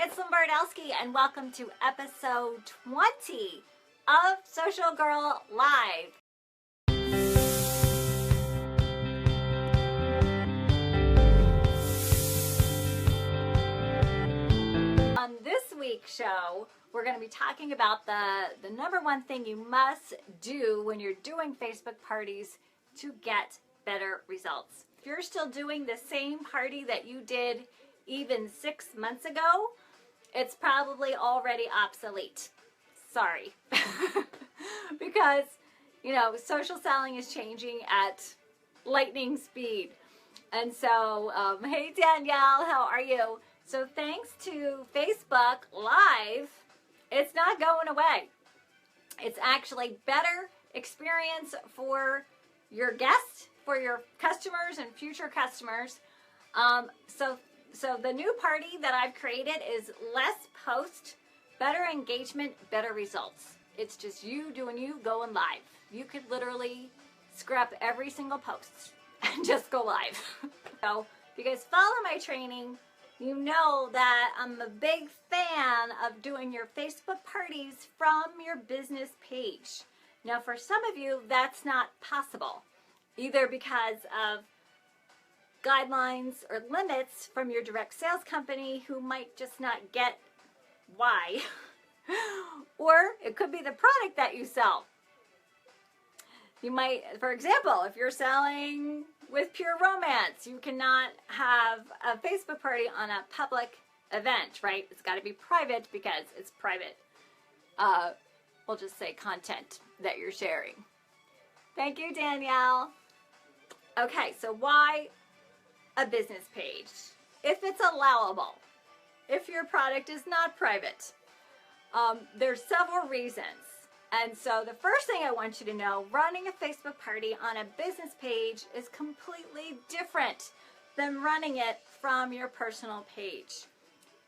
it's Lynn Bardowski and welcome to episode 20 of Social Girl Live. On this week's show, we're going to be talking about the number one thing you must do when you're doing Facebook parties to get better results. If you're still doing the same party that you did even 6 months ago, it's probably already obsolete. Sorry. Because, social selling is changing at lightning speed. And so, hey Danielle, how are you? So thanks to Facebook Live, it's not going away. It's actually better experience for your guests, for your customers and future customers. So the new party that I've created is less post, better engagement, better results. It's just you doing you going live. You could literally scrap every single post and just go live. So if you guys follow my training, you know that I'm a big fan of doing your Facebook parties from your business page. Now for some of you, that's not possible, either because of guidelines or limits from your direct sales company who might just not get why. Or it could be the product that you sell. You might, for example, if you're selling with Pure Romance, you cannot have a Facebook party on a public event, right? It's got to be private because it's private. We'll just say content that you're sharing. Thank you, Danielle. Okay, so why a business page? If it's allowable, if your product is not private, there's several reasons. And so the first thing I want you to know, running a Facebook party on a business page is completely different than running it from your personal page.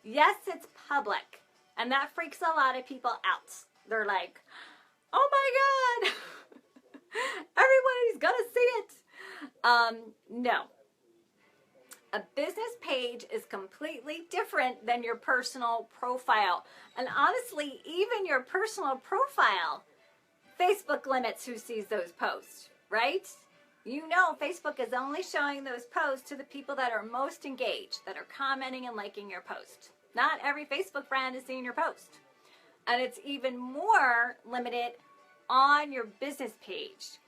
Yes, it's public, and that freaks a lot of people out. They're like, oh my God, everybody's gonna see it. No. A business page is completely different than your personal profile. And honestly, even your personal profile, Facebook limits who sees those posts, right? You know Facebook is only showing those posts to the people that are most engaged, that are commenting and liking your post. Not every Facebook friend is seeing your post. And it's even more limited on your business page,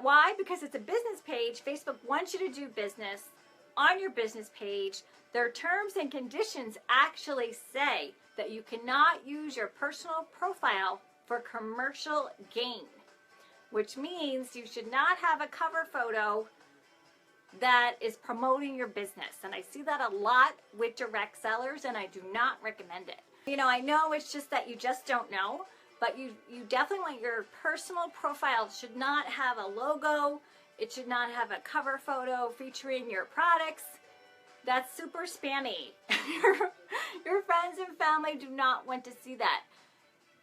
why? Because it's a business page. Facebook wants you to do business on your business page. Their terms and conditions actually say that you cannot use your personal profile for commercial gain, which means you should not have a cover photo that is promoting your business. And I see that a lot with direct sellers, and I do not recommend it. I know it's just that you just don't know. But you definitely want your personal profile should not have a logo. It should not have a cover photo featuring your products. That's super spammy. Your friends and family do not want to see that.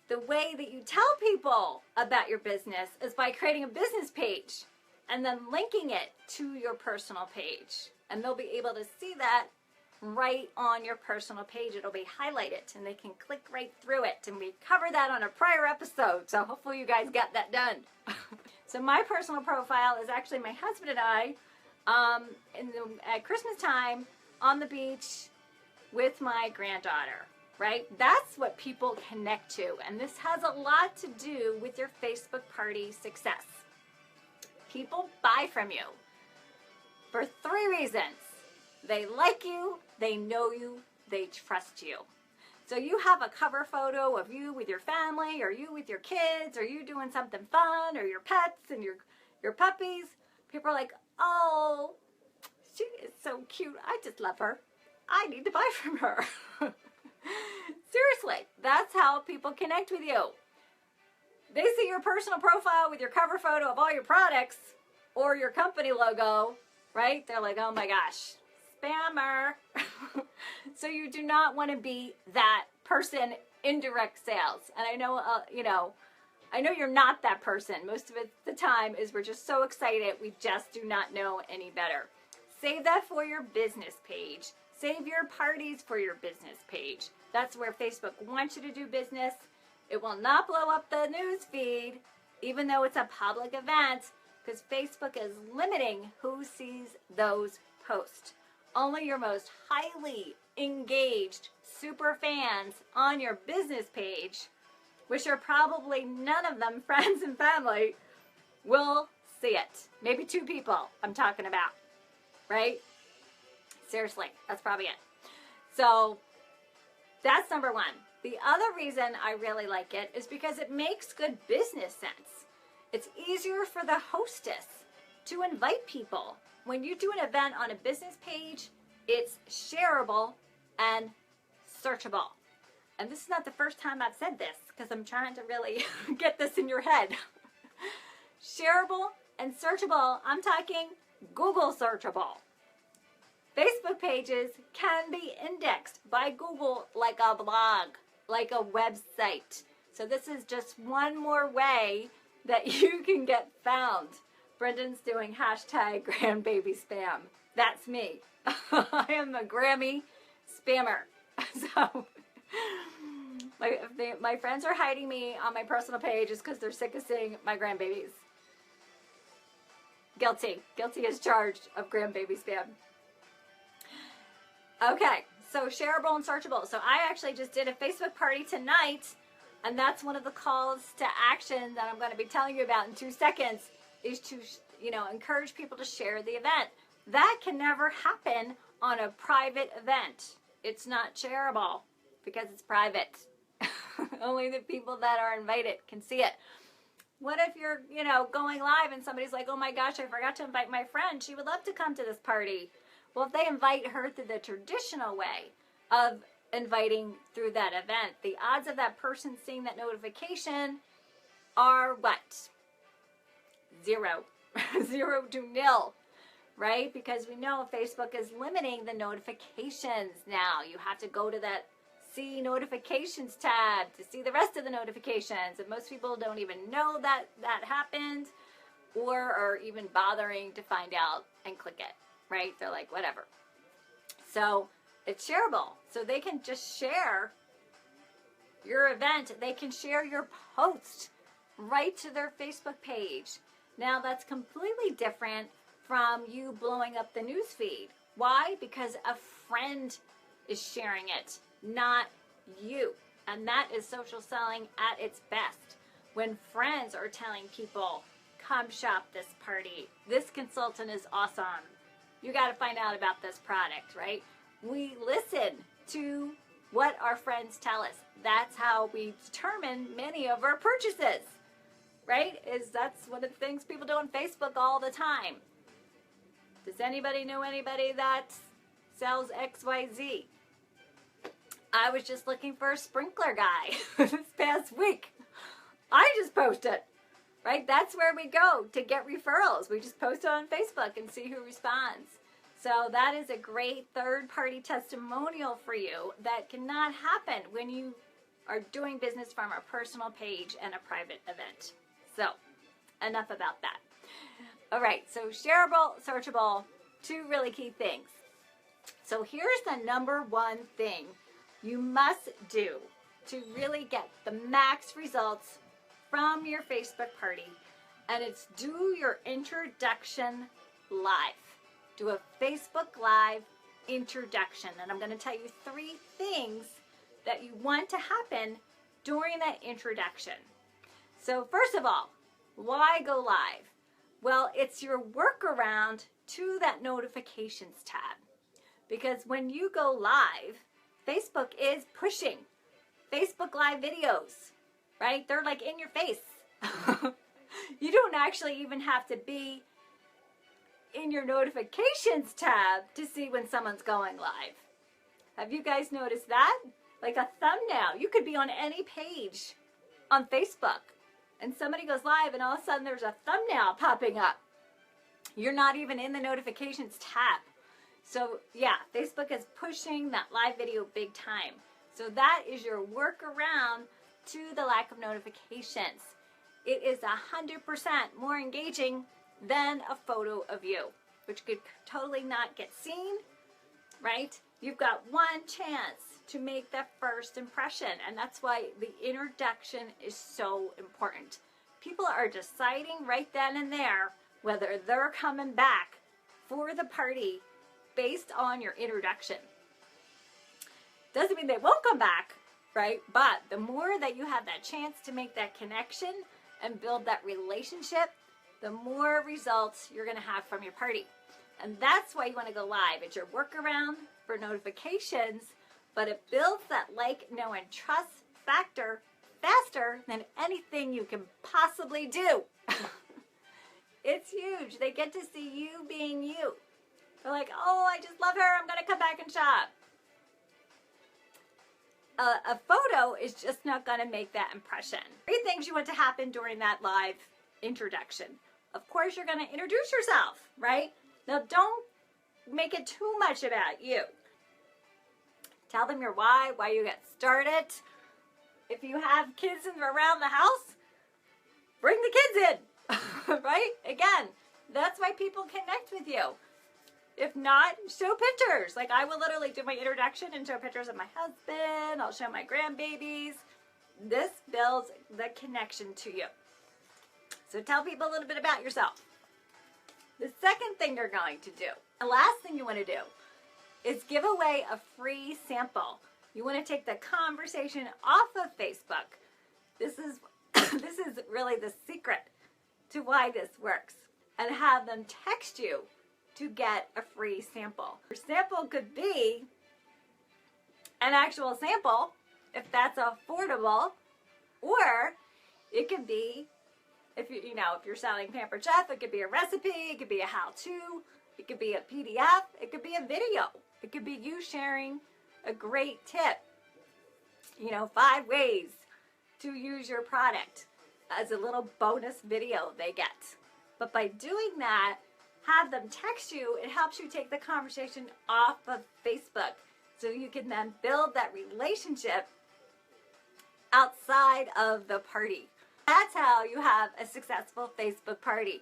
The way that you tell people about your business is by creating a business page and then linking it to your personal page. And they'll be able to see that right on your personal page. It'll be highlighted and they can click right through it, and we covered that on a prior episode, so hopefully you guys got that done. So my personal profile is actually my husband and I at Christmas time on the beach with my granddaughter, right? That's what people connect to, and this has a lot to do with your Facebook party success. People buy from you for 3 reasons. They like you, they know you, they trust you. So you have a cover photo of you with your family, or you with your kids, or you doing something fun, or your pets and your puppies. People are like, oh, she is so cute. I just love her. I need to buy from her. Seriously, that's how people connect with you. They see your personal profile with your cover photo of all your products or your company logo, right? They're like, oh my gosh. Spammer. So you do not want to be that person in direct sales. And I know, I know you're not that person. Most of the time is we're just so excited we just do not know any better. Save that for your business page. Save your parties for your business page. That's where Facebook wants you to do business. It will not blow up the news feed, even though it's a public event, because Facebook is limiting who sees those posts. Only your most highly engaged super fans on your business page, which are probably none of them friends and family, will see it. Maybe 2 people I'm talking about, right? Seriously, that's probably it. So that's number 1. The other reason I really like it is because it makes good business sense. It's easier for the hostess to invite people. When you do an event on a business page, it's shareable and searchable. And this is not the first time I've said this, because I'm trying to really get this in your head. Shareable and searchable, I'm talking Google searchable. Facebook pages can be indexed by Google like a blog, like a website. So this is just one more way that you can get found. Brendan's doing hashtag grandbaby spam. That's me. I am a Grammy spammer. So my friends are hiding me on my personal page just because they're sick of seeing my grandbabies. Guilty. Guilty as charged of grandbaby spam. Okay, so shareable and searchable. So I actually just did a Facebook party tonight, and that's one of the calls to action that I'm going to be telling you about in 2 seconds, is to, encourage people to share the event. That can never happen on a private event. It's not shareable because it's private. Only the people that are invited can see it. What if you're, going live and somebody's like, oh my gosh, I forgot to invite my friend. She would love to come to this party. Well, if they invite her through the traditional way of inviting through that event, the odds of that person seeing that notification are what? 0. 0 to nil, right? Because we know Facebook is limiting the notifications now. You have to go to that See Notifications tab to see the rest of the notifications. And most people don't even know that that happened, or are even bothering to find out and click it, right? They're like, whatever. So it's shareable. So they can just share your event. They can share your post right to their Facebook page. Now that's completely different from you blowing up the news feed. Why? Because a friend is sharing it, not you. And that is social selling at its best. When friends are telling people, come shop this party. This consultant is awesome. You got to find out about this product, right? We listen to what our friends tell us. That's how we determine many of our purchases, right? That's one of the things people do on Facebook all the time. Does anybody know anybody that sells XYZ? I was just looking for a sprinkler guy this past week. I just posted, right? That's where we go to get referrals. We just post it on Facebook and see who responds. So that is a great third-party testimonial for you that cannot happen when you are doing business from a personal page and a private event. So enough about that. All right, so shareable, searchable, 2 really key things. So here's the number 1 thing you must do to really get the max results from your Facebook party, and it's do your introduction live. Do a Facebook Live introduction, and I'm going to tell you 3 things that you want to happen during that introduction. So first of all, why go live? Well, it's your workaround to that notifications tab. Because when you go live, Facebook is pushing Facebook Live videos, right? They're like in your face. You don't actually even have to be in your notifications tab to see when someone's going live. Have you guys noticed that? Like a thumbnail. You could be on any page on Facebook and somebody goes live and all of a sudden there's a thumbnail popping up. You're not even in the notifications tab. So yeah, Facebook is pushing that live video big time. So that is your workaround to the lack of notifications. It is 100% more engaging than a photo of you, which could totally not get seen, right? You've got one chance to make that first impression, and that's why the introduction is so important. People are deciding right then and there whether they're coming back for the party based on your introduction. Doesn't mean they won't come back, right? But the more that you have that chance to make that connection and build that relationship, the more results you're going to have from your party. And that's why you want to go live. It's your workaround for notifications, but it builds that like, know, and trust factor faster than anything you can possibly do. It's huge. They get to see you being you. They're like, oh, I just love her. I'm going to come back and shop. A photo is just not going to make that impression. 3 things you want to happen during that live introduction. Of course, you're going to introduce yourself, right? Now, don't make it too much about you. Tell them your why you got started. If you have kids around the house, bring the kids in, right? Again, that's why people connect with you. If not, show pictures. Like I will literally do my introduction and show pictures of my husband. I'll show my grandbabies. This builds the connection to you. So tell people a little bit about yourself. The second thing you're going to do, the last thing you want to do, is give away a free sample. You want to take the conversation off of Facebook. This is really the secret to why this works. And have them text you to get a free sample. Your sample could be an actual sample, if that's affordable, or it could be, if you're selling Pampered Chef, it could be a recipe, it could be a how-to, it could be a PDF, it could be a video, it could be you sharing a great tip, 5 ways to use your product as a little bonus video they get. But by doing that, have them text you, it helps you take the conversation off of Facebook so you can then build that relationship outside of the party. That's how you have a successful Facebook party.